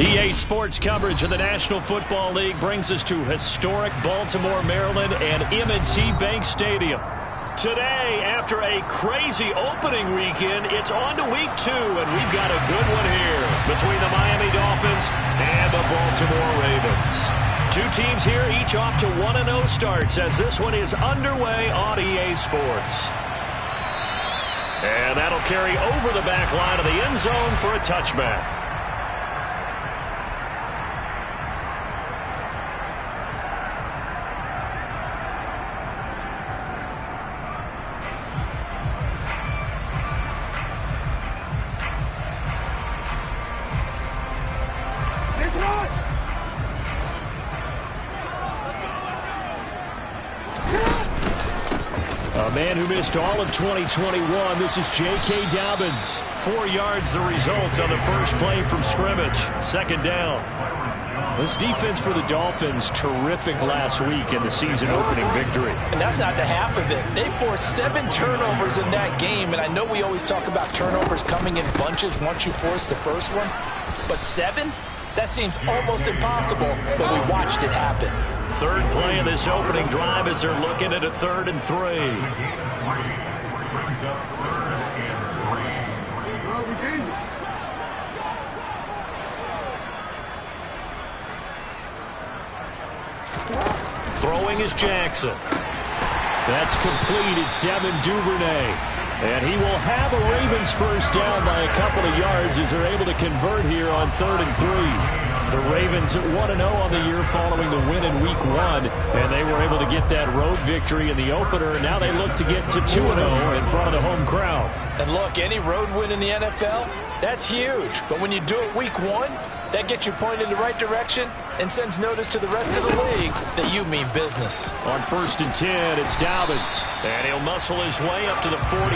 EA Sports coverage of the National Football League brings us to historic Baltimore, Maryland, and M&T Bank Stadium. Today, after a crazy opening weekend, it's on to week 2, and we've got a good one here between the Miami Dolphins and the Baltimore Ravens. Two teams here, each off to 1-0 starts as this one is underway on EA Sports. And that'll carry over the back line of the end zone for a touchback. A man who missed all of 2021, this is J.K. Dobbins. 4 yards the result on the first play from scrimmage. Second down. This defense for the Dolphins, terrific last week in the season-opening victory. And that's not the half of it. They forced 7 turnovers in that game, and I know we always talk about turnovers coming in bunches once you force the first one, but 7? That seems almost impossible, but we watched it happen. Third play of this opening drive as they're looking at a 3rd and 3. Throwing is Jackson. That's complete. It's Devin Duvernay. And he will have a Ravens first down by a couple of yards as they're able to convert here on 3rd and 3. The Ravens at 1-0 on the year following the win in Week 1, and they were able to get that road victory in the opener, and now they look to get to 2-0 in front of the home crowd. And look, any road win in the NFL, that's huge. But when you do it Week 1, that gets you pointed in the right direction and sends notice to the rest of the league that you mean business. On 1st and 10, it's Dobbins. And he'll muscle his way up to the 43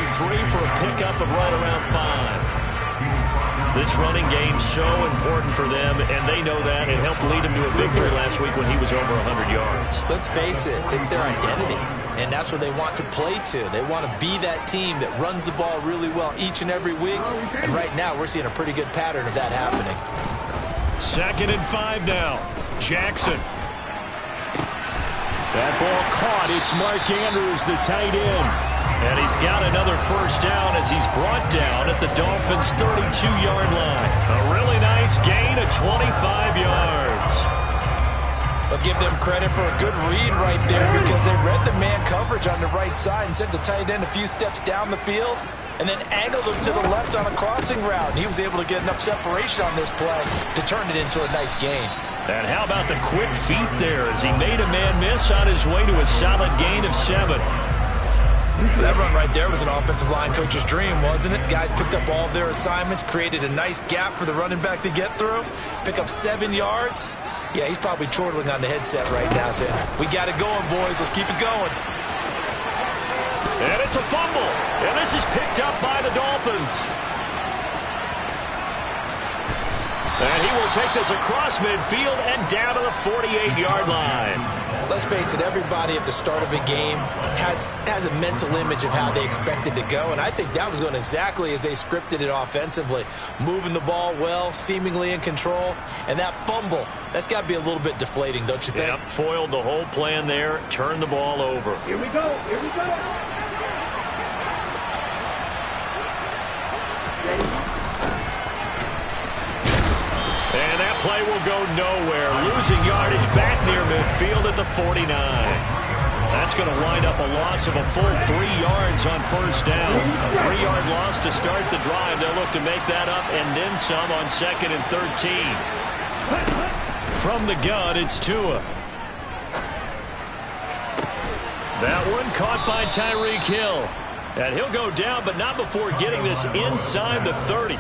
for a pickup of right around 5. This running game so important for them, and they know that. It helped lead them to a victory last week when he was over 100 yards. Let's face it, it's their identity, and that's where they want to play to. They want to be that team that runs the ball really well each and every week, and right now we're seeing a pretty good pattern of that happening. 2nd and 5 now. Jackson. That ball caught. It's Mark Andrews, the tight end. And he's got another first down as he's brought down at the Dolphins' 32-yard line. A really nice gain of 25 yards. I'll give them credit for a good read right there because they read the man coverage on the right side and sent the tight end a few steps down the field and then angled him to the left on a crossing route. And he was able to get enough separation on this play to turn it into a nice gain. And how about the quick feet there as he made a man miss on his way to a solid gain of 7. That run right there was an offensive line coach's dream, wasn't it? Guys picked up all their assignments, created a nice gap for the running back to get through, pick up 7 yards. Yeah, he's probably chortling on the headset right now saying, we got it going, boys. Let's keep it going. And it's a fumble. And this is picked up by the Dolphins. And he will take this across midfield and down to the 48-yard line. Let's face it, everybody at the start of a game has a mental image of how they expect it to go, and I think that was going exactly as they scripted it offensively. Moving the ball well, seemingly in control, and that fumble, that's got to be a little bit deflating, don't you think? Yep, foiled the whole plan there, turned the ball over. Here we go, here we go. And that play will go nowhere. Losing yardage back near midfield at the 49. That's going to wind up a loss of a full 3 yards on first down. A 3-yard loss to start the drive. They'll look to make that up and then some on 2nd and 13. From the gun, it's Tua. That one caught by Tyreek Hill. And he'll go down, but not before getting this inside the 30.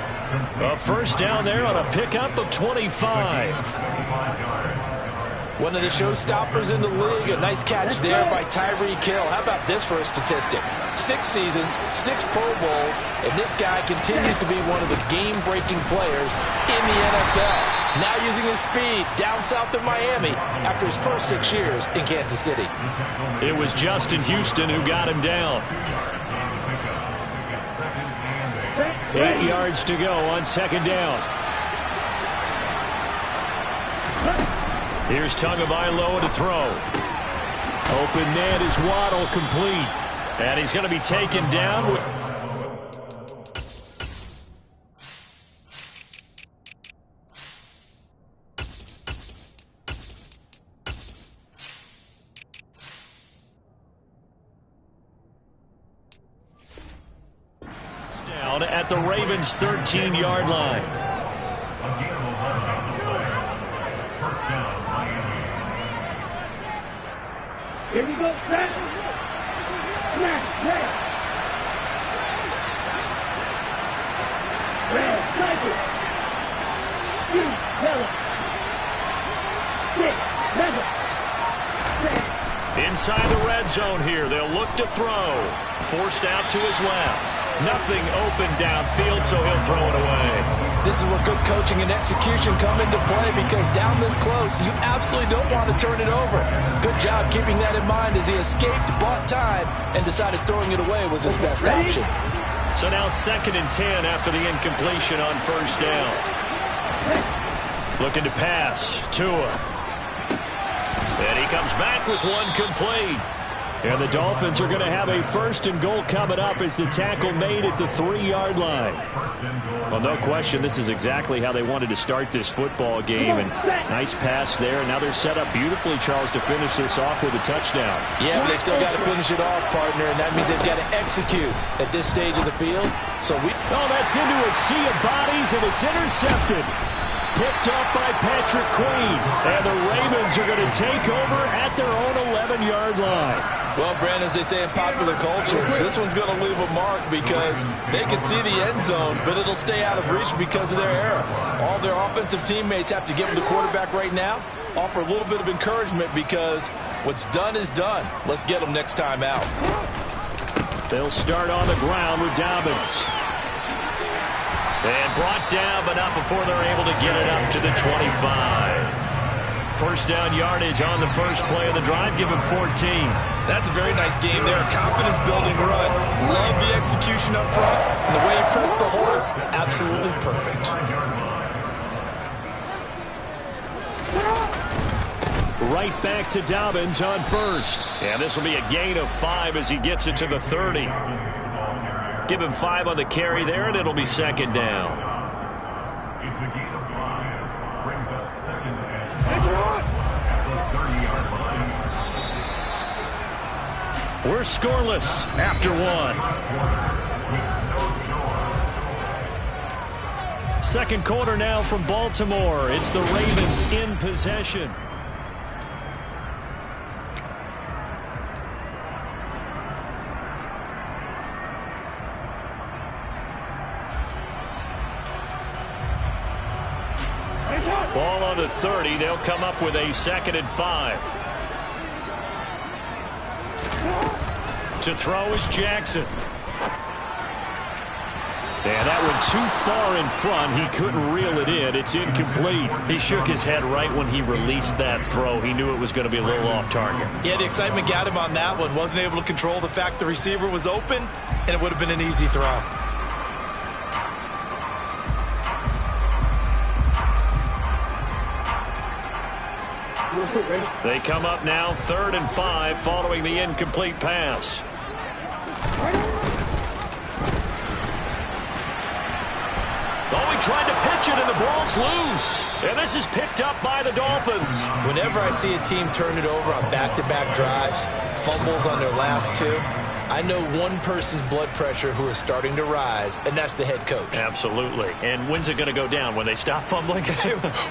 A first down there on a pickup of 25. One of the showstoppers in the league. A nice catch there by Tyreek Hill. How about this for a statistic? 6 seasons, 6 Pro Bowls, and this guy continues to be one of the game-breaking players in the NFL. Now using his speed down south of Miami after his first 6 years in Kansas City. It was Justin Houston who got him down. 8 yards to go on 2nd down. Here's Tagovailoa to throw. Open man is Waddle, complete. And he's going to be taken down. Down at the Ravens' 13-yard line. Here we go, Matt. Red, Tiger. Yellow. 6, 7. Inside the red zone here. They'll look to throw. Forced out to his left. Nothing open downfield, so he'll throw it away. This is where good coaching and execution come into play because down this close, you absolutely don't want to turn it over. Good job keeping that in mind as he escaped, bought time, and decided throwing it away was his best option. So now 2nd and 10 after the incompletion on first down. Looking to pass. Tua. And he comes back with one complete. And the Dolphins are going to have a 1st and goal coming up as the tackle made at the 3-yard line. Well, no question, this is exactly how they wanted to start this football game. And nice pass there. Now they're set up beautifully, Charles, to finish this off with a touchdown. Yeah, but they've still got to finish it off, partner, and that means they've got to execute at this stage of the field. Oh, that's into a sea of bodies, and it's intercepted. Picked up by Patrick Queen. And the Ravens are going to take over at their own 11-yard line. Well, Brandon, as they say in popular culture, this one's going to leave a mark because they can see the end zone, but it'll stay out of reach because of their error. All their offensive teammates have to give them the quarterback right now, offer a little bit of encouragement because what's done is done. Let's get them next time out. They'll start on the ground with Dobbins. And brought down, but not before they're able to get it up to the 25. First down yardage on the first play of the drive. Give him 14. That's a very nice game there. Confidence-building run. Love the execution up front. And the way he pressed the hole, absolutely perfect. Right back to Dobbins on first. And this will be a gain of 5 as he gets it to the 30. Give him 5 on the carry there, and it'll be second down. It's a gain of 5. Brings up second down. We're scoreless after 1. Second quarter now from Baltimore. It's the Ravens in possession. Ball on the 30. They'll come up with a 2nd and 5. To throw is Jackson. And that one too far in front. He couldn't reel it in. It's incomplete. He shook his head right when he released that throw. He knew it was going to be a little off target. Yeah, the excitement got him on that one. Wasn't able to control the fact the receiver was open, and it would have been an easy throw. They come up now 3rd and 5 following the incomplete pass. Oh, he tried to pitch it and the ball's loose. And this is picked up by the Dolphins. Whenever I see a team turn it over on back-to-back drives, fumbles on their last 2, I know one person's blood pressure who is starting to rise, and that's the head coach. Absolutely. And when's it going to go down? When they stop fumbling?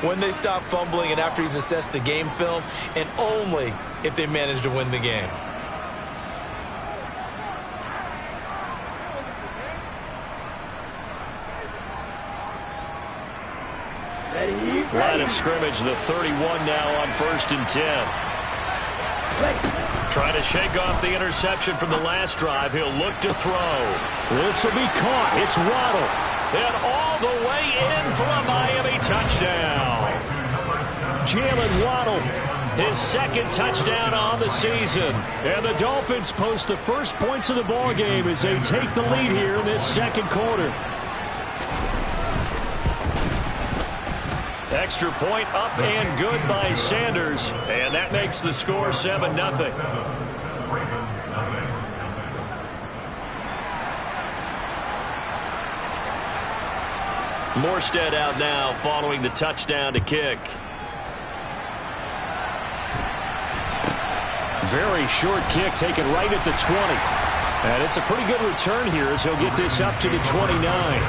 When they stop fumbling and after he's assessed the game film, and only if they manage to win the game. Line of scrimmage, the 31 now on 1st and 10. Trying to shake off the interception from the last drive. He'll look to throw. This will be caught. It's Waddle. And all the way in for a Miami touchdown. Jalen Waddle, his 2nd touchdown on the season. And the Dolphins post the first points of the ball game as they take the lead here in this 2nd quarter. Extra point up and good by Sanders. And that makes the score 7-0. Morstead out now following the touchdown to kick. Very short kick taken right at the 20. And it's a pretty good return here as he'll get this up to the 29.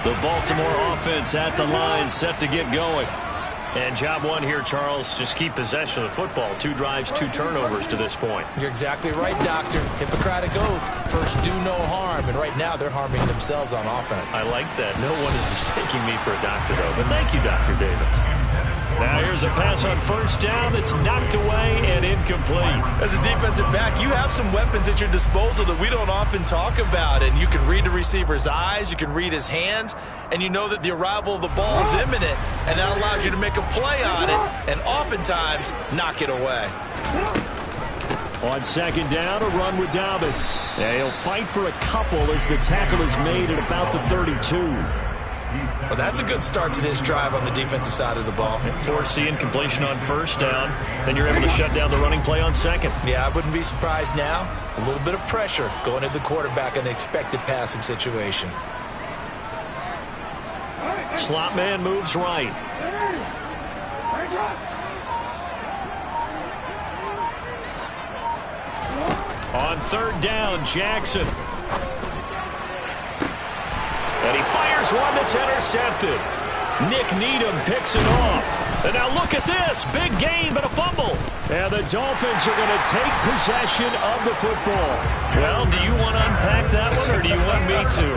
The Baltimore offense at the line, set to get going. And job one here, Charles, just keep possession of the football. 2 drives, 2 turnovers to this point. You're exactly right, Doctor. Hippocratic oath. First, do no harm. And right now, they're harming themselves on offense. I like that. No one is mistaking me for a doctor, though. But thank you, Dr. Davis. Now here's a pass on 1st down that's knocked away and incomplete. As a defensive back, you have some weapons at your disposal that we don't often talk about. And you can read the receiver's eyes, you can read his hands, and you know that the arrival of the ball is imminent. And that allows you to make a play on it and oftentimes knock it away. On 2nd down, a run with Dobbins. Yeah, he'll fight for a couple as the tackle is made at about the 32. Well, that's a good start to this drive on the defensive side of the ball. Force the incompletion on 1st down. Then you're able to shut down the running play on 2nd. Yeah, I wouldn't be surprised now. A little bit of pressure going at the quarterback in an expected passing situation. Slot man moves right. On 3rd down, Jackson. And he fires one that's intercepted. Nick Needham picks it off. And now look at this. Big gain, but a fumble. And the Dolphins are going to take possession of the football. Well, do you want to unpack that one, or do you want me to?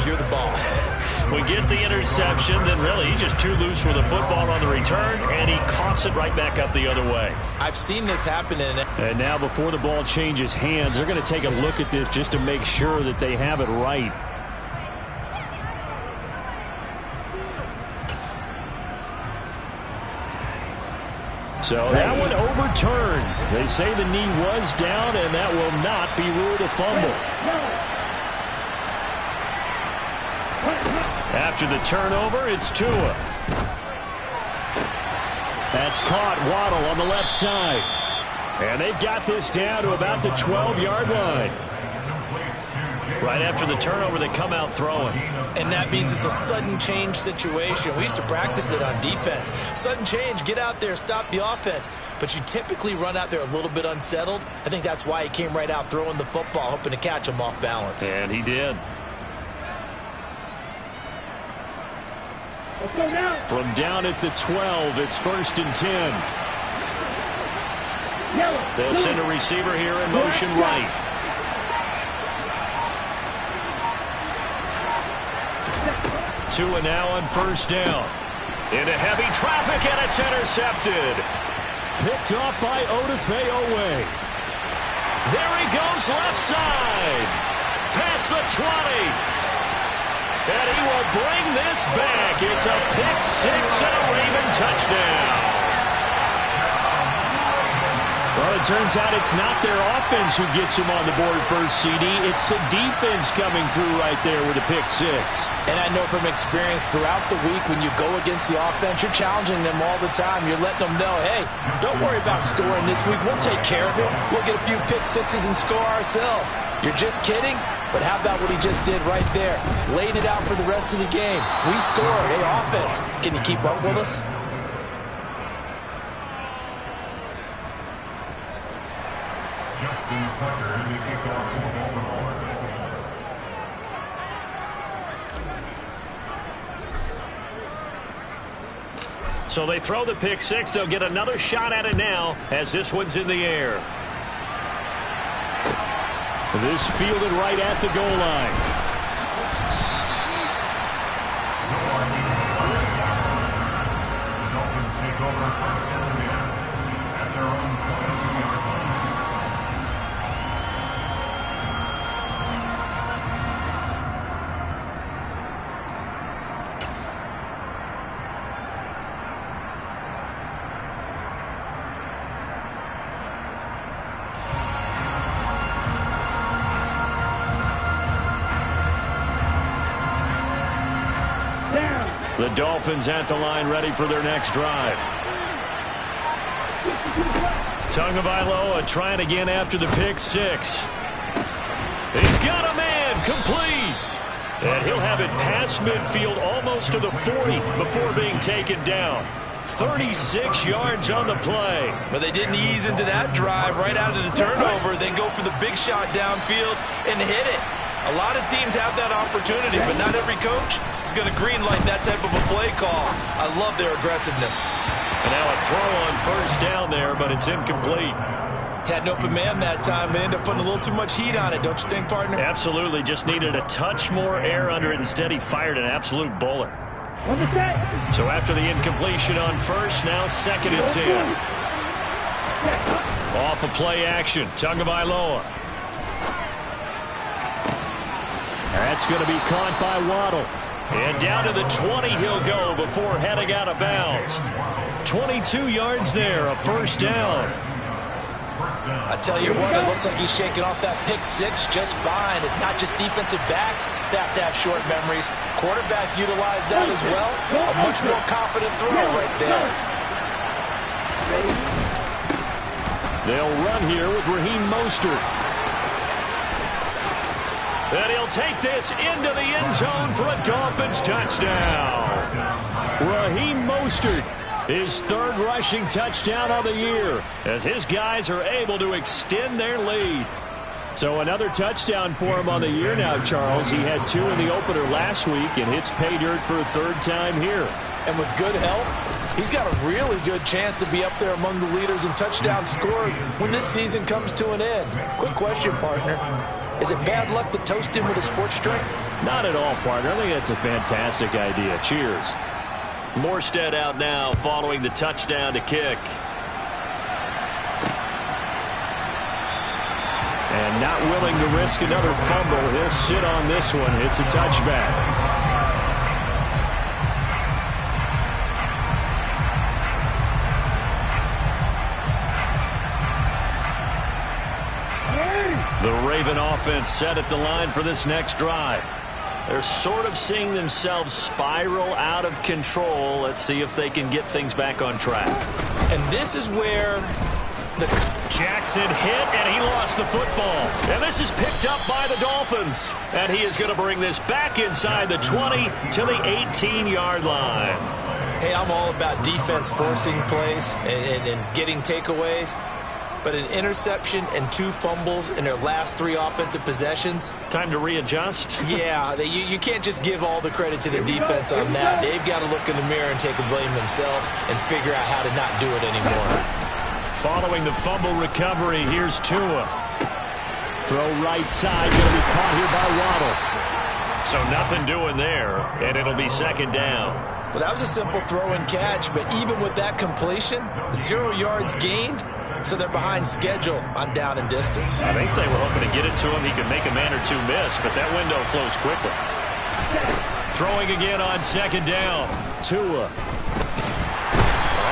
You're the boss. We get the interception, then really he's just too loose with the football on the return, and he coughs it right back up the other way. I've seen this happen. And now before the ball changes hands, they're going to take a look at this just to make sure that they have it right. So that one overturned. They say the knee was down, and that will not be ruled a fumble. After the turnover, it's Tua. That's caught. Waddle on the left side. And they've got this down to about the 12-yard line. Right after the turnover, they come out throwing. And that means it's a sudden change situation. We used to practice it on defense. Sudden change, get out there, stop the offense. But you typically run out there a little bit unsettled. I think that's why he came right out throwing the football, hoping to catch him off balance. And he did. From down at the 12, it's 1st and 10. They'll send a receiver here in motion right. Tua now on 1st down. Into heavy traffic, and it's intercepted. Picked off by Odafe Oweh. There he goes left side. Past the 20. And he will bring this back. It's a pick six and a Raven touchdown. Well, it turns out it's not their offense who gets them on the board first, CD. It's the defense coming through right there with a pick six. And I know from experience throughout the week when you go against the offense, you're challenging them all the time. You're letting them know, hey, don't worry about scoring this week. We'll take care of it. We'll get a few pick sixes and score ourselves. You're just kidding? But how about what he just did right there? Laid it out for the rest of the game. We scored. Hey, offense, can you keep up with us? So they throw the pick six. They'll get another shot at it now as this one's in the air. This fielded right at the goal line. The Dolphins at the line, ready for their next drive. Tagovailoa trying again after the pick six. He's got a man, complete. And he'll have it past midfield almost to the 40 before being taken down. 36 yards on the play. But they didn't ease into that drive right out of the turnover. They go for the big shot downfield and hit it. A lot of teams have that opportunity, but not every coach is going to greenlight that type of a play call. I love their aggressiveness. And now a throw on 1st down there, but it's incomplete. Had an open man that time, but ended up putting a little too much heat on it, don't you think, partner? Absolutely. Just needed a touch more air under it. Instead, he fired an absolute bullet. So after the incompletion on 1st, now 2nd and 10. Off of play action, Tagovailoa. That's going to be caught by Waddle. And down to the 20 he'll go before heading out of bounds. 22 yards there, a 1st down. I tell you what, it looks like he's shaking off that pick six just fine. It's not just defensive backs that have to have short memories. Quarterbacks utilize that as well. A much more confident throw right there. They'll run here with Raheem Mostert. And he'll take this into the end zone for a Dolphins touchdown. Raheem Mostert, his 3rd rushing touchdown of the year, as his guys are able to extend their lead. So another touchdown for him on the year now, Charles. He had 2 in the opener last week and hits pay dirt for a 3rd time here. And with good help, He's got a really good chance to be up there among the leaders in touchdowns scored when this season comes to an end. Quick question, partner. Is it bad luck to toast him with a sports drink? Not at all, partner. I think that's a fantastic idea. Cheers. Morstead out now following the touchdown to kick. And not willing to risk another fumble. He'll sit on this one. It's a touchback. The Raven offense set at the line for this next drive. They're sort of seeing themselves spiral out of control. Let's see if they can get things back on track. And this is where the Jackson hit, and he lost the football. And this is picked up by the Dolphins. And he is going to bring this back inside the 20 to the 18-yard line. Hey, I'm all about defense forcing plays and getting takeaways. But an interception and 2 fumbles in their last 3 offensive possessions. Time to readjust? Yeah, you can't just give all the credit to the defense on that. They've got to look in the mirror and take the blame themselves and figure out how to not do it anymore. Following the fumble recovery, here's Tua. Throw right side, going to be caught here by Waddle. So nothing doing there, and it'll be second down. Well, that was a simple throw and catch, but even with that completion, 0 yards gained, so they're behind schedule on down and distance. I think they were hoping to get it to him. He could make a man or 2 miss, but that window closed quickly. Throwing again on second down. Tua.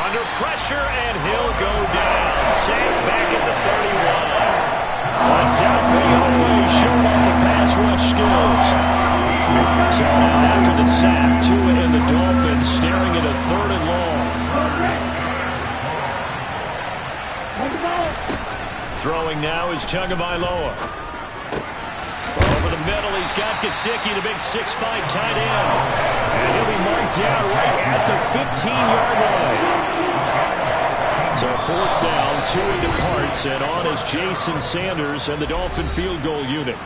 Under pressure, and he'll go down. Sacked back at the 31. Undoubtedly always showing off the pass rush skills. So now after the sack, Tua and the Dolphins staring at a 3rd and long. Throwing now is Tagovailoa. Over the middle, he's got Gesicki, the big 6'5" tight end. And he'll be marked down right at the 15-yard line. So 4th down, Tua departs, and on is Jason Sanders and the Dolphin field goal unit.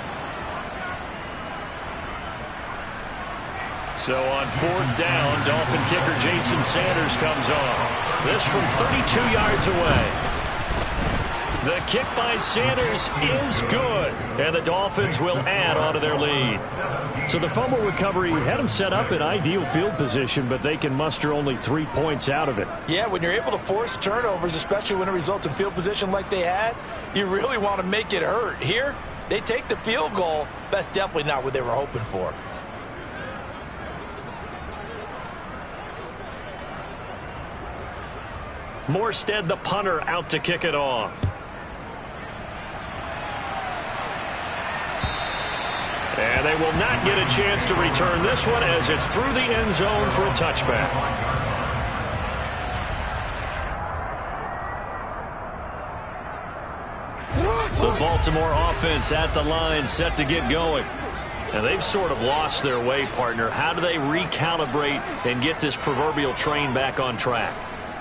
So on 4th down, Dolphin kicker Jason Sanders comes on. This from 32 yards away. The kick by Sanders is good, and the Dolphins will add onto their lead. So the fumble recovery had them set up in ideal field position, but they can muster only 3 points out of it. Yeah, when you're able to force turnovers, especially when it results in field position like they had, you really want to make it hurt. Here, they take the field goal. That's definitely not what they were hoping for. Morstead, the punter, out to kick it off. And they will not get a chance to return this one as it's through the end zone for a touchback. The Baltimore offense at the line, set to get going. And they've sort of lost their way, partner. How do they recalibrate and get this proverbial train back on track?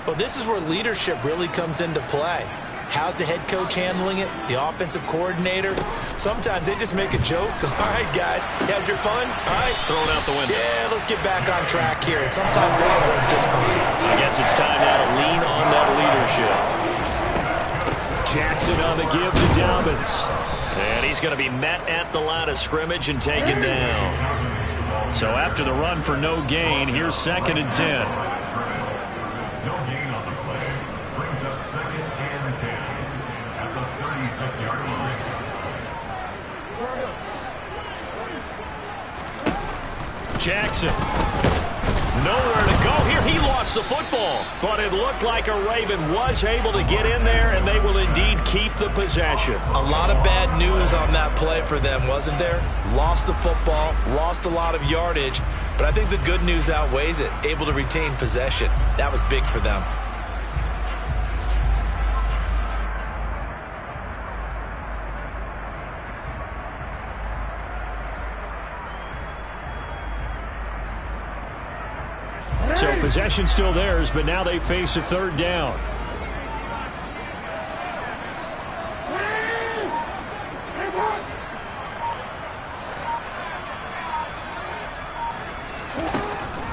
Well, this is where leadership really comes into play. How's the head coach handling it? The offensive coordinator? Sometimes they just make a joke. All right, guys, you had your fun? All right. Throw it out the window. Yeah, let's get back on track here. And sometimes that'll work just fine. I guess it's time now to lean on that leadership. Jackson on the give to Dobbins. And he's going to be met at the line of scrimmage and taken down. So after the run for no gain, here's 2nd and 10. Jackson. Nowhere to go here. He lost the football. But it looked like a Raven was able to get in there, and they will indeed keep the possession. A lot of bad news on that play for them, wasn't there? Lost the football, lost a lot of yardage. But I think the good news outweighs it. Able to retain possession. That was big for them. So possession still theirs, but now they face a 3rd down.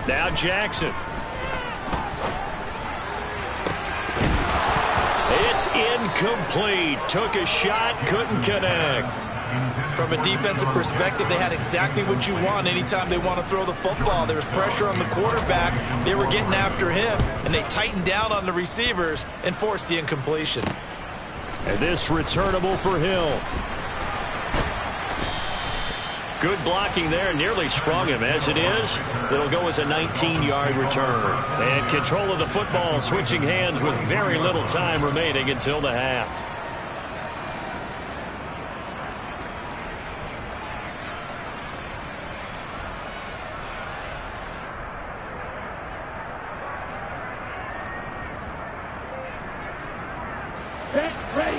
Now Jackson. It's incomplete. Took a shot, couldn't connect. From a defensive perspective, they had exactly what you want anytime they want to throw the football. There was pressure on the quarterback. They were getting after him, and they tightened down on the receivers and forced the incompletion. And this returnable for Hill. Good blocking there, nearly sprung him. As it is, it'll go as a 19-yard return. And control of the football, switching hands with very little time remaining until the half. Ready.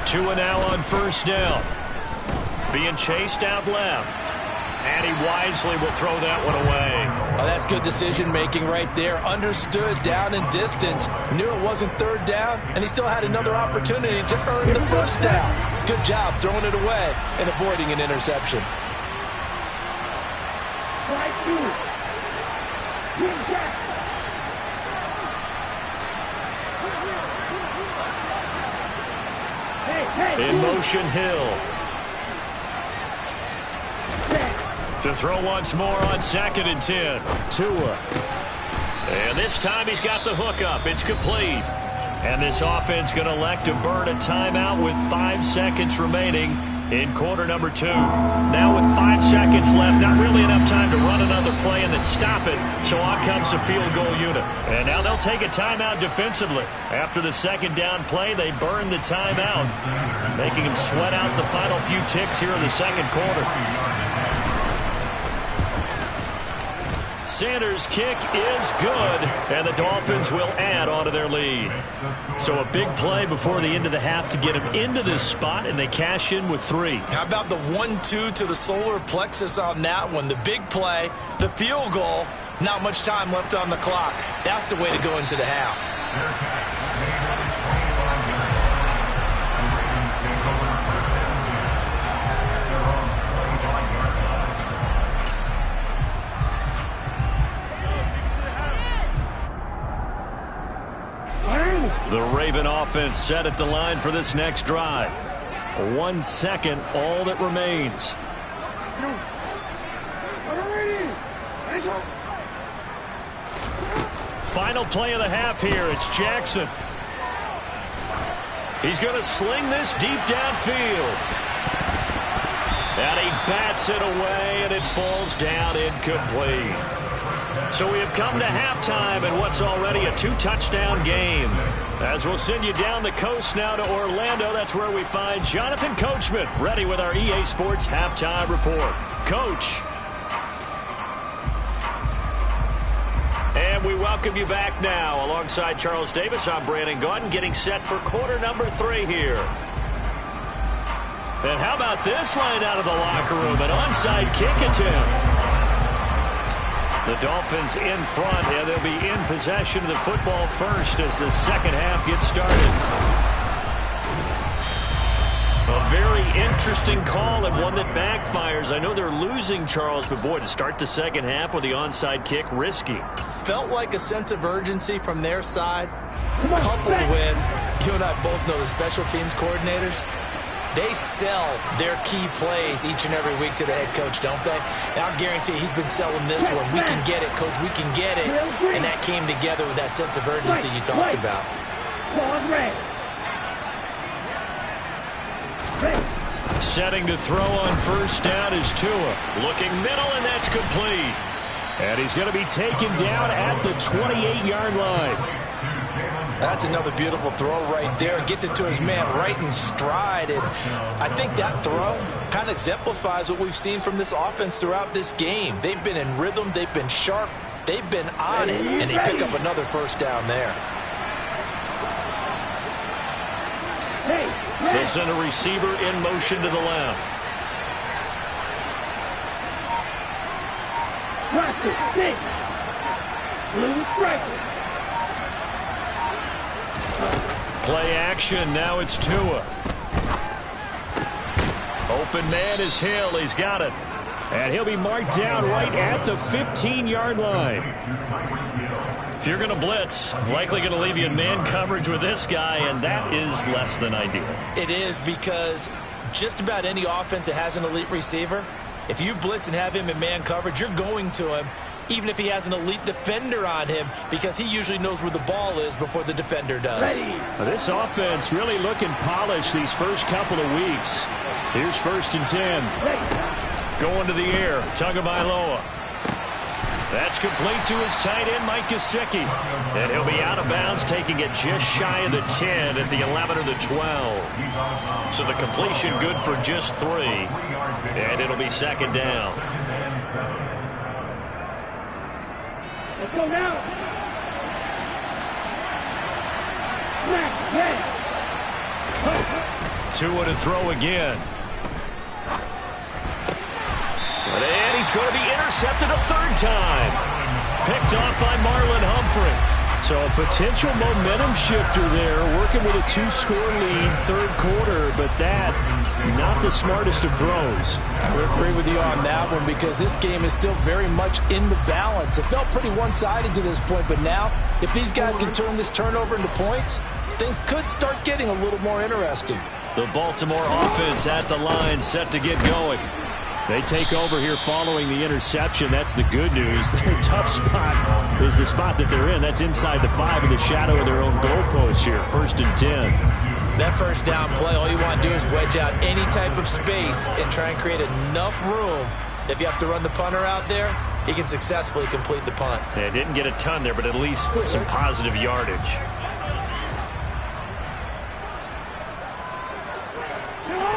2 now on first down. Being chased out left. And he wisely will throw that one away. Oh, that's good decision-making right there. Understood down and distance. Knew it wasn't third down, and he still had another opportunity to earn the first down. Good job throwing it away and avoiding an interception. In motion, Hill. To throw once more on 2nd and 10. Tua. And this time he's got the hook up. It's complete. And this offense going to elect to burn a timeout with 5 seconds remaining in quarter number 2. Now with 5 seconds left, not really enough time to run another play and then stop it. So on comes the field goal unit. And now they'll take a timeout defensively. After the second down play, they burn the timeout, making them sweat out the final few ticks here in the second quarter. Sanders' kick is good, and the Dolphins will add on to their lead. So a big play before the end of the half to get them into this spot, and they cash in with 3. How about the 1-2 to the solar plexus on that one? The big play, the field goal, not much time left on the clock. That's the way to go into the half. The Raven offense set at the line for this next drive. 1 second, all that remains. Final play of the half here. It's Jackson. He's going to sling this deep downfield. And he bats it away, and it falls down incomplete. So we have come to halftime in what's already a 2-touchdown game. As we'll send you down the coast now to Orlando, that's where we find Jonathan Coachman ready with our EA Sports Halftime Report. Coach. And we welcome you back now. Alongside Charles Davis, I'm Brandon Gaudin, getting set for quarter number 3 here. And how about this line out of the locker room? An onside kick attempt. The Dolphins in front, and they'll be in possession of the football first as the second half gets started. A very interesting call and one that backfires. I know they're losing, Charles, but boy, to start the second half with the onside kick, risky. Felt like a sense of urgency from their side, coupled with, you and I both know the special teams coordinators, they sell their key plays each and every week to the head coach, don't they? And I'll guarantee he's been selling this one. We can get it, coach. We can get it. And that came together with that sense of urgency you talked about. Setting to throw on first down is Tua. Looking middle, and that's complete. And he's going to be taken down at the 28-yard line. That's another beautiful throw right there. Gets it to his man right in stride. And I think that throw kind of exemplifies what we've seen from this offense throughout this game. They've been in rhythm. They've been sharp. They've been on it. And they pick up another first down there. They'll send a receiver in motion to the left. Play action. Now it's Tua. Open man is Hill. He's got it. And he'll be marked down right at the 15-yard line. If you're going to blitz, likely going to leave you in man coverage with this guy, and that is less than ideal. It is, because just about any offense that has an elite receiver, if you blitz and have him in man coverage, you're going to him, even if he has an elite defender on him, because he usually knows where the ball is before the defender does. Well, this offense really looking polished these first couple of weeks. Here's 1st and 10. Going to the air, Tagovailoa. That's complete to his tight end, Mike Gesicki. And he'll be out of bounds, taking it just shy of the 10 at the 11 or the 12. So the completion good for just 3. And it'll be 2nd down. Let's go now. Tua to throw again. And he's going to be intercepted a 3rd time. Picked off by Marlon Humphrey. So a potential momentum shifter there, working with a 2-score lead, 3rd quarter, but that, not the smartest of throws. I would agree with you on that one, because this game is still very much in the balance. It felt pretty one-sided to this point, but now, if these guys can turn this turnover into points, things could start getting a little more interesting. The Baltimore offense at the line, set to get going. They take over here following the interception. That's the good news. Their tough spot is the spot that they're in. That's inside the 5 in the shadow of their own goalpost here. 1st and 10. That 1st down play, all you want to do is wedge out any type of space and try and create enough room. If you have to run the punter out there, he can successfully complete the punt. They didn't get a ton there, but at least some positive yardage.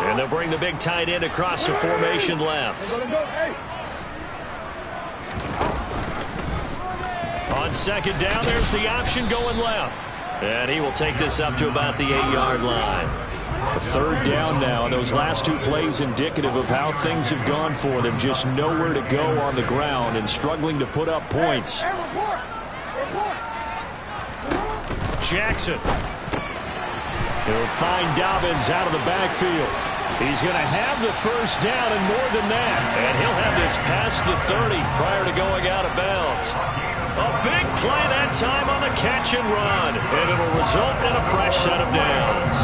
And they'll bring the big tight end across the formation left. On 2nd down, there's the option going left. And he will take this up to about the 8-yard line. A 3rd down now, and those last 2 plays indicative of how things have gone for them. Just nowhere to go on the ground and struggling to put up points. Jackson. He'll find Dobbins out of the backfield. He's going to have the 1st down and more than that. And he'll have this past the 30 prior to going out of bounds. A big play that time on the catch and run. And it'll result in a fresh set of downs.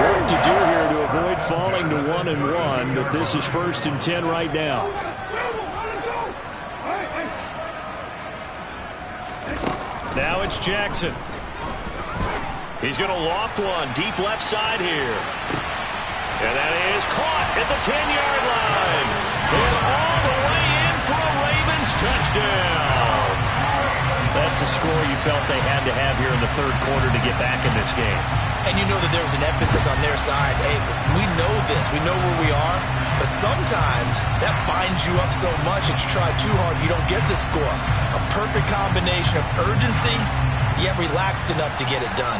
Work to do here to avoid falling to 1 and 1, but this is 1st and 10 right now. Now it's Jackson. He's going to loft one deep left side here. And that is caught at the 10-yard line. And all the way in for a Ravens touchdown. That's a score you felt they had to have here in the 3rd quarter to get back in this game. And you know that there was an emphasis on their side. Hey, we know this. We know where we are. But sometimes that binds you up so much that you try too hard, you don't get the score. A perfect combination of urgency, yet relaxed enough to get it done.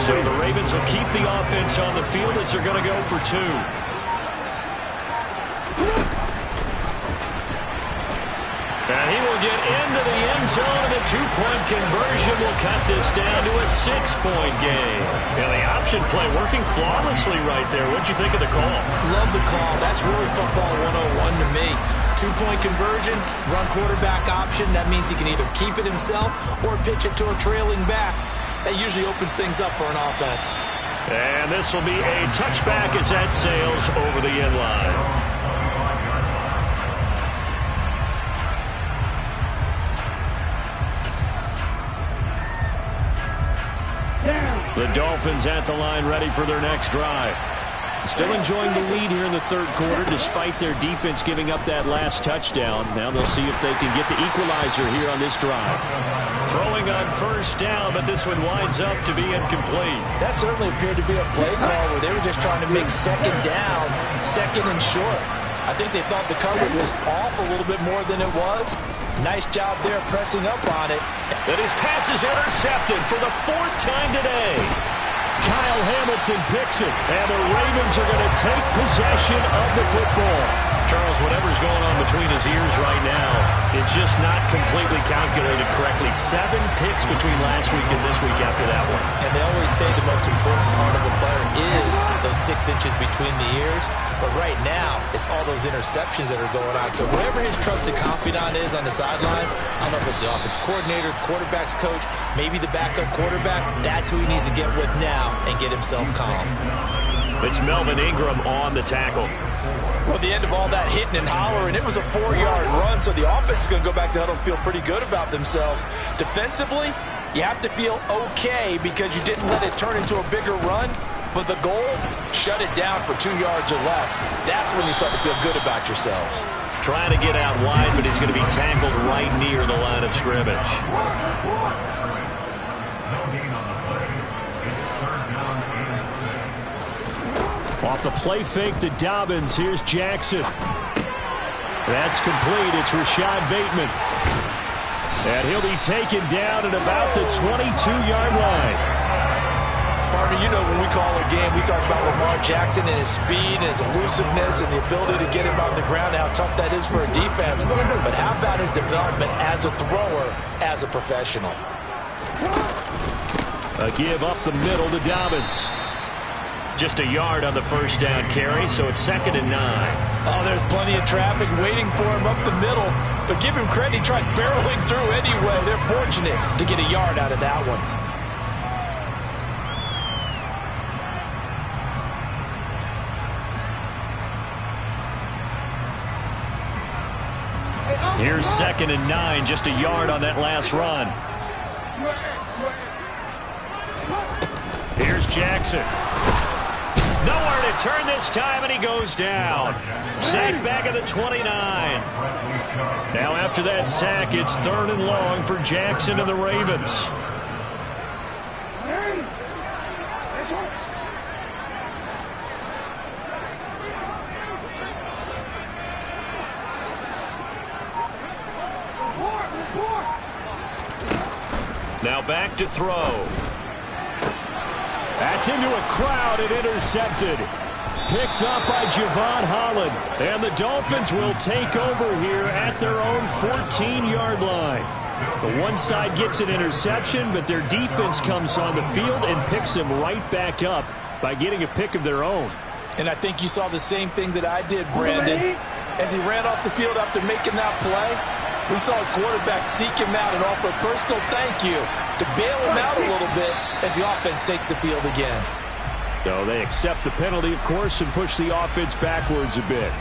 So the Ravens will keep the offense on the field as they're going to go for 2. And he will get into the end zone, and a 2-point conversion will cut this down to a 6-point game. Yeah, the option play working flawlessly right there. What'd you think of the call? Love the call. That's really football 101 to me. 2-point conversion, run quarterback option. That means he can either keep it himself or pitch it to a trailing back. That usually opens things up for an offense. And this will be a touchback as that sails over the end line. The Dolphins at the line, ready for their next drive. Still enjoying the lead here in the 3rd quarter, despite their defense giving up that last touchdown. Now they'll see if they can get the equalizer here on this drive. Throwing on 1st down, but this one winds up to be incomplete. That certainly appeared to be a play call where they were just trying to make 2nd down, 2nd and short. I think they thought the coverage was off a little bit more than it was. Nice job there pressing up on it. And his pass is intercepted for the 4th time today. Kyle Hamilton picks it, and the Ravens are going to take possession of the football. Charles, whatever's going on between his ears right now, it's just not completely calculated correctly. 7 picks between last week and this week after that one. And they always say the most important part of a player is those 6 inches between the ears. But right now, it's all those interceptions that are going on. So whoever his trusted confidant is on the sidelines, I don't know if it's the offense coordinator, quarterback's coach, maybe the backup quarterback, that's who he needs to get with now and get himself calm. It's Melvin Ingram on the tackle. Well, the end of all that hitting and hollering, it was a 4-yard run, so the offense is going to go back to huddle and feel pretty good about themselves. Defensively, you have to feel okay because you didn't let it turn into a bigger run, but the goal, shut it down for 2 yards or less. That's when you start to feel good about yourselves. Trying to get out wide, but he's going to be tackled right near the line of scrimmage. Off the play fake to Dobbins. Here's Jackson. That's complete. It's Rashad Bateman. And he'll be taken down at about the 22-yard line. Partner, you know when we call a game, we talk about Lamar Jackson and his speed and his elusiveness and the ability to get him on the ground, how tough that is for a defense. But how about his development as a thrower, as a professional? A give up the middle to Dobbins. Just a yard on the first down carry, so it's 2nd and 9. Oh, there's plenty of traffic waiting for him up the middle. But give him credit, he tried barreling through anyway. They're fortunate to get a yard out of that one. Here's 2nd and 9, just a yard on that last run. Here's Jackson. Nowhere to turn this time, and he goes down. Sack back at the 29. Now after that sack, it's 3rd and long for Jackson and the Ravens. Now back to throw. That's into a crowd and intercepted. Picked up by Javon Holland. And the Dolphins will take over here at their own 14-yard line. The one side gets an interception, but their defense comes on the field and picks them right back up by getting a pick of their own. And I think you saw the same thing that I did, Brandon. As he ran off the field after making that play, we saw his quarterback seek him out and offer a personal thank you to bail him out a little bit as the offense takes the field again. So they accept the penalty, of course, and push the offense backwards a bit.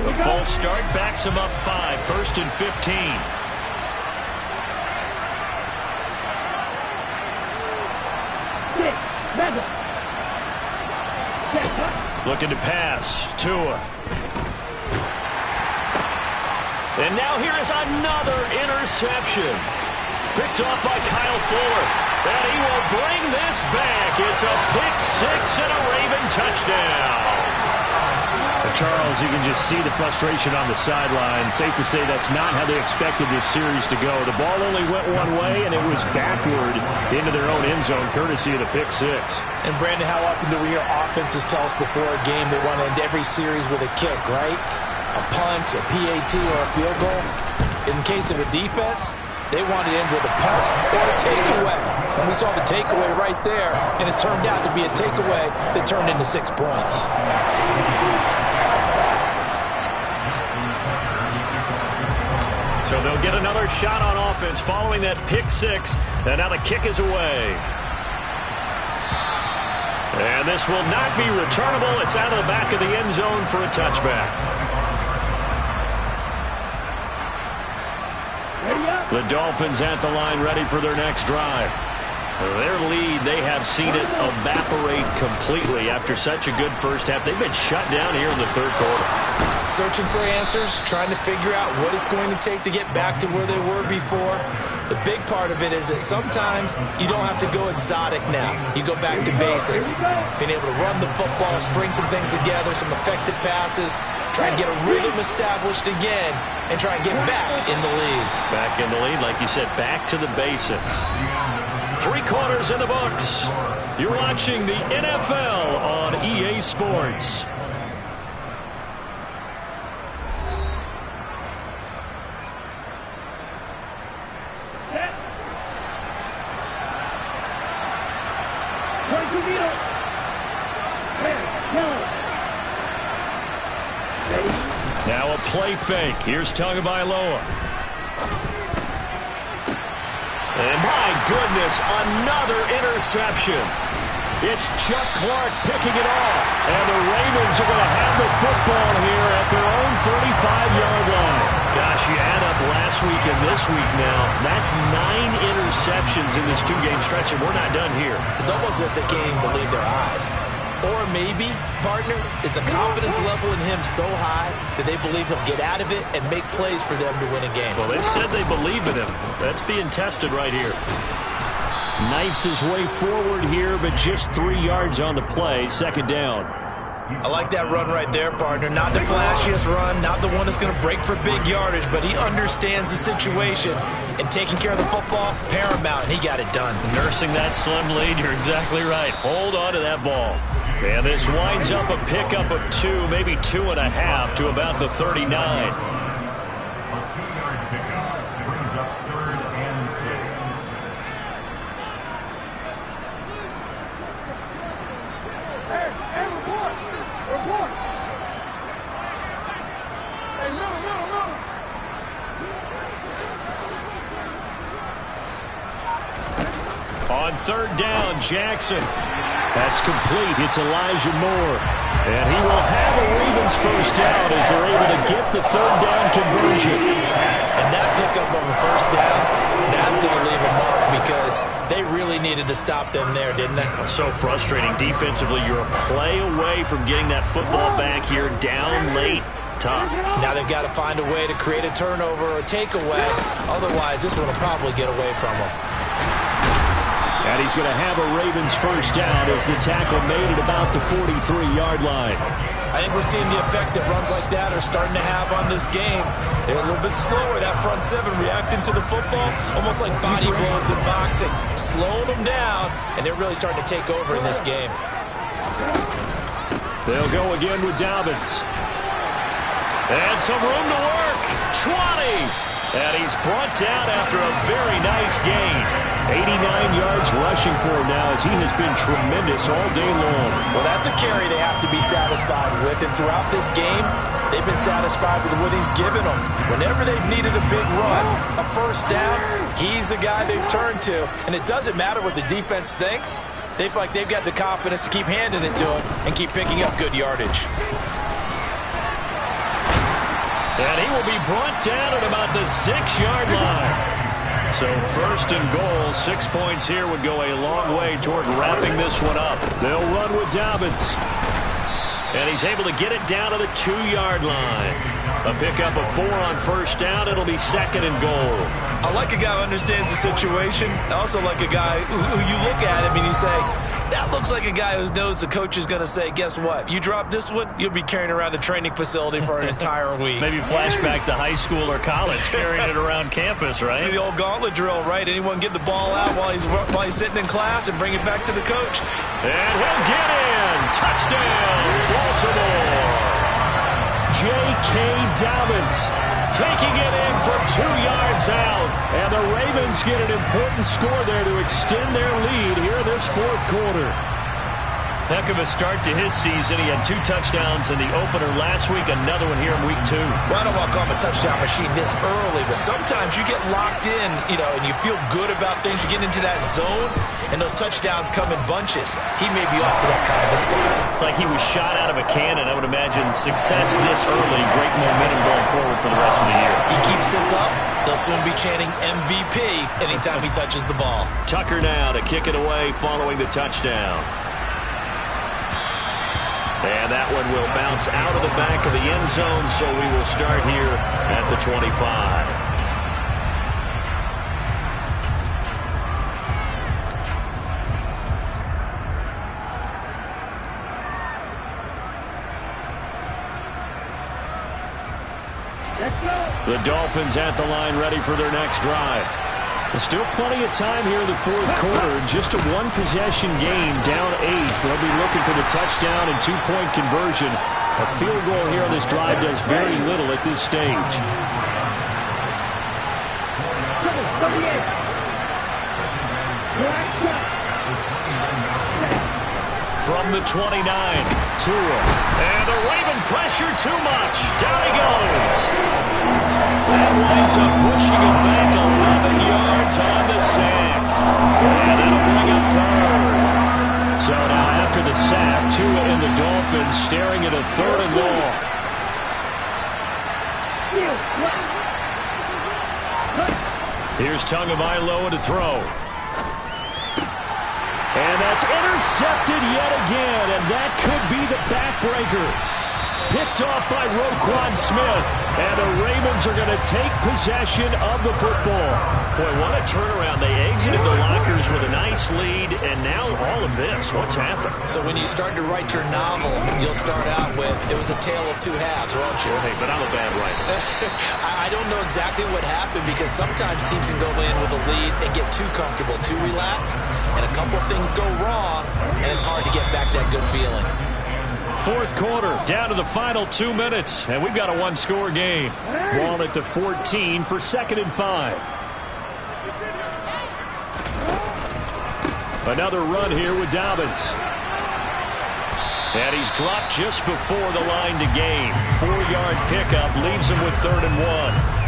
The false start backs him up 5, 1st and 15. Looking to pass. Tua. And now here is another interception. Picked off by Kyle Fuller. And he will bring this back. It's a pick 6 and a Raven touchdown. Charles, you can just see the frustration on the sideline. Safe to say that's not how they expected this series to go. The ball only went one way, and it was backward into their own end zone, courtesy of the pick 6. And, Brandon, how often do we hear offenses tell us before a game they want to end every series with a kick, right? A punt, a PAT, or a field goal. In the case of a defense, they want to end with a punt or a takeaway. And we saw the takeaway right there, and it turned out to be a takeaway that turned into 6 points. So they'll get another shot on offense following that pick 6. And now the kick is away. And this will not be returnable. It's out of the back of the end zone for a touchback. The Dolphins at the line ready for their next drive. Their lead, they have seen it evaporate completely after such a good first half. They've been shut down here in the 3rd quarter. Searching for answers, trying to figure out what it's going to take to get back to where they were before. The big part of it is that sometimes you don't have to go exotic now. You go back to basics. Being able to run the football, string some things together, some effective passes, try and get a rhythm established again, and try and get back in the lead. Back in the lead, like you said, back to the basics. 3 quarters in the books. You're watching the NFL on EA Sports. 22 meters. Now a play fake. Here's Tagovailoa. And my goodness, another interception. It's Chuck Clark picking it off. And the Ravens are going to have the football here at their own 35-yard line. Gosh, you add up last week and this week now. That's 9 interceptions in this two-game stretch, and we're not done here. It's almost as if they can't even believe their eyes. Or maybe, partner, is the confidence level in him so high that they believe he'll get out of it and make plays for them to win a game. Well, they've said they believe in him. That's being tested right here. Knifes his way forward here, but just 3 yards on the play. Second down. I like that run right there, partner. Not the flashiest run, not the one that's going to break for big yardage, but he understands the situation, and taking care of the football, paramount, and he got it done. Nursing that slim lead, you're exactly right. Hold on to that ball. And this winds up a pickup of 2, maybe 2.5 to about the 39. On third down, Jackson. That's complete. It's Elijah Moore. And he will have a Ravens first down as they're able to get the third down conversion. And that pickup of a first down, that's going to leave a mark because they really needed to stop them there, didn't they? So frustrating defensively. You're a play away from getting that football back here down late. Tough. Now they've got to find a way to create a turnover or a takeaway. Otherwise, this one will probably get away from them. And he's going to have a Ravens first down as the tackle made at about the 43-yard line. I think we're seeing the effect that runs like that are starting to have on this game. They're a little bit slower, that front seven, reacting to the football, almost like body blows in boxing, slowing them down, and they're really starting to take over in this game. They'll go again with Dobbins. And some room to work. 20. And he's brought down after a very nice gain. 89 yards rushing for him now as he has been tremendous all day long. Well, that's a carry they have to be satisfied with. And throughout this game, they've been satisfied with what he's given them. Whenever they've needed a big run, a first down, he's the guy they've turned to. And it doesn't matter what the defense thinks. They feel like they've got the confidence to keep handing it to him and keep picking up good yardage. And he will be brought down at about the 6-yard line. So first and goal, 6 points here would go a long way toward wrapping this one up. They'll run with Dobbins. And he's able to get it down to the 2-yard line. A pickup of 4 on first down. It'll be second and goal. I like a guy who understands the situation. I also like a guy who you look at him and you say, that looks like a guy who knows the coach is going to say, guess what? You drop this one, you'll be carrying around a training facility for an entire week. Maybe flashback to high school or college, carrying it around campus, right? The old gauntlet drill, right? Anyone get the ball out while he's sitting in class and bring it back to the coach. And he'll get in. Touchdown, Baltimore. J.K. Dobbins taking it in from 2 yards out. And the Ravens get an important score there to extend their lead here in this fourth quarter. Heck of a start to his season. He had 2 touchdowns in the opener last week, another one here in week 2. Well, I don't want to call him a touchdown machine this early, but sometimes you get locked in, and you feel good about things. You get into that zone, and those touchdowns come in bunches. He may be off to that kind of a start. It's like he was shot out of a cannon. I would imagine success this early, great momentum going forward for the rest of the year. He keeps this up, they'll soon be chanting MVP anytime he touches the ball. Tucker now to kick it away following the touchdown. And that one will bounce out of the back of the end zone, so we will start here at the 25. The Dolphins at the line, ready for their next drive. There's still plenty of time here in the fourth quarter. Just a one-possession game, down 8. They'll be looking for the touchdown and 2-point conversion. A field goal here on this drive does very little at this stage. from the 29. Tua. And the Raven pressure too much. Down he goes. That winds up pushing him back 11 yards on the sack. And that'll bring up third. So now after the sack, Tua and the Dolphins staring at a 3rd and long. Here's Tagovailoa to throw. And that's intercepted yet again, and that could be the backbreaker. Picked off by Roquan Smith, and the Ravens are going to take possession of the football. Boy, what a turnaround. They exited the lockers with a nice lead, and now all of this. What's happened? So when you start to write your novel, you'll start out with, it was a tale of two halves, won't you? Hey, but I'm a bad writer. I don't know exactly what happened, because sometimes teams can go in with a lead and get too comfortable, too relaxed, and a couple of things go wrong, and it's hard to get back that good feeling. 4th quarter, down to the final 2 minutes, and we've got a one-score game. Ball at the 14 for 2nd and 5. Another run here with Dobbins. And he's dropped just before the line to gain. 4-yard pickup leaves him with 3rd and 1.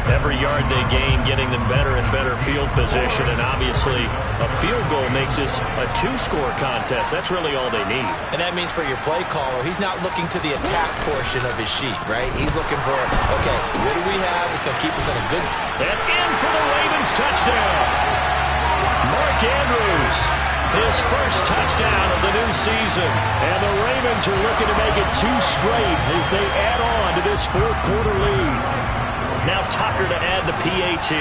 Every yard they gain, getting them better and better field position, and obviously a field goal makes this a 2-score contest. That's really all they need. And that means for your play caller, he's not looking to the attack portion of his sheet, right? He's looking for, okay, what do we have that's going to keep us in a good spot? And in for the Ravens touchdown. Mark Andrews, his first touchdown of the new season. And the Ravens are looking to make it 2 straight as they add on to this 4th quarter lead. Now Tucker to add the PAT.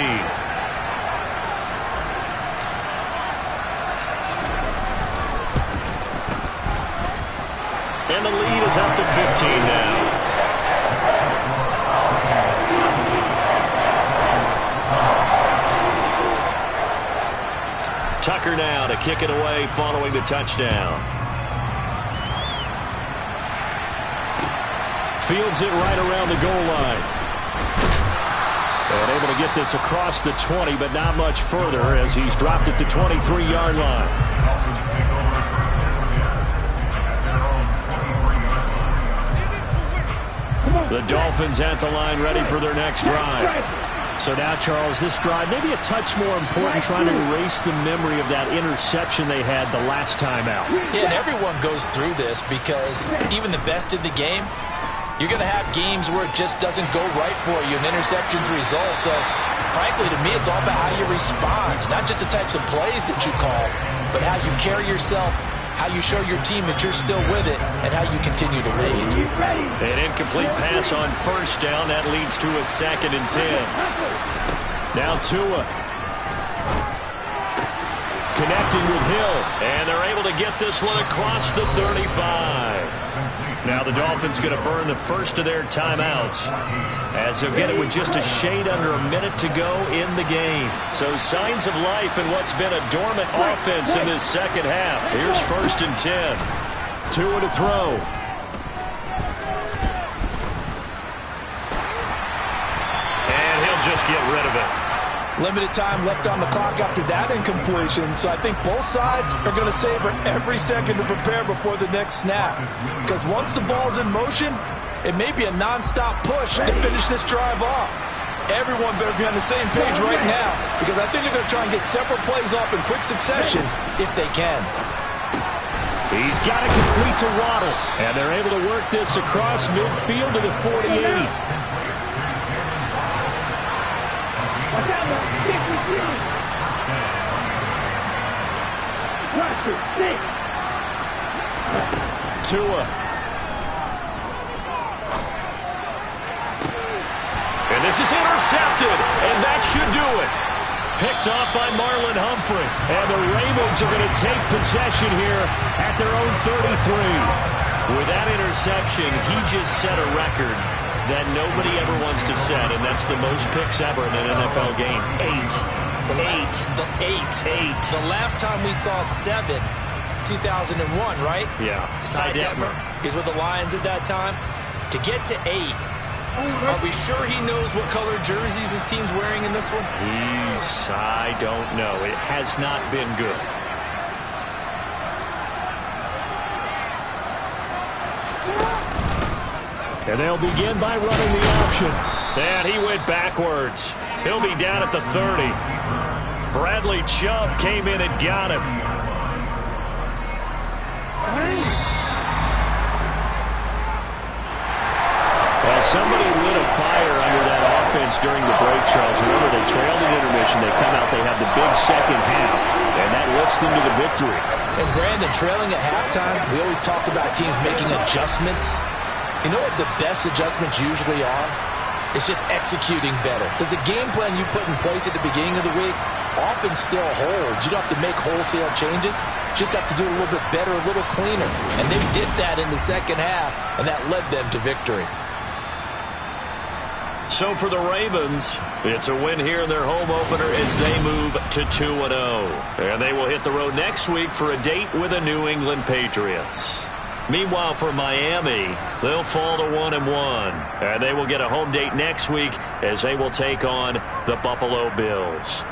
And the lead is up to 15 now. Tucker now to kick it away following the touchdown. Fields it right around the goal line. And able to get this across the 20, but not much further as he's dropped it to 23-yard line. The Dolphins at the line ready for their next drive. So now, Charles, this drive maybe a touch more important, trying to erase the memory of that interception they had the last time out. Yeah, and everyone goes through this because even the best in the game, you're going to have games where it just doesn't go right for you, and interceptions result. So, frankly, to me, it's all about how you respond, not just the types of plays that you call, but how you carry yourself, how you show your team that you're still with it, and how you continue to lead. An incomplete pass on 1st down. That leads to a 2nd and 10. Now Tua. Connecting with Hill, and they're able to get this one across the 35. Now the Dolphins going to burn the first of their timeouts as they'll get it with just a shade under a minute to go in the game. So signs of life in what's been a dormant offense in this second half. Here's 1st and 10. Tua to throw. And he'll just get rid of it. Limited time left on the clock after that incompletion, so I think both sides are going to savor every second to prepare before the next snap. Because once the ball's in motion, it may be a non-stop push to finish this drive off. Everyone better be on the same page right now, because I think they're going to try and get several plays off in quick succession if they can. He's got it complete to Waddle, and they're able to work this across midfield to the 48. Tua. And this is intercepted, and that should do it. Picked off by Marlon Humphrey. And the Ravens are going to take possession here at their own 33. With that interception, he just set a record that nobody ever wants to set, and that's the most picks ever in an NFL game. 8. The last time we saw 7, 2001, right? Yeah. It's Ty Detmer. He's with the Lions at that time. To get to 8, are we sure he knows what color jerseys his team's wearing in this one? I don't know. It has not been good. And they'll begin by running the option. And he went backwards. He'll be down at the 30. Bradley Chubb came in and got him. Somebody lit a fire under that offense during the break, Charles. Remember, they trailed at intermission. They come out, they have the big second half, and that lifts them to the victory. And Brandon, trailing at halftime, we always talk about teams making adjustments. You know what the best adjustments usually are? It's just executing better. Because the game plan you put in place at the beginning of the week often still holds. You don't have to make wholesale changes. You just have to do it a little bit better, a little cleaner. And they did that in the second half, and that led them to victory. So for the Ravens, it's a win here in their home opener as they move to 2-0. And they will hit the road next week for a date with the New England Patriots. Meanwhile, for Miami, they'll fall to 1-1. And they will get a home date next week as they will take on the Buffalo Bills.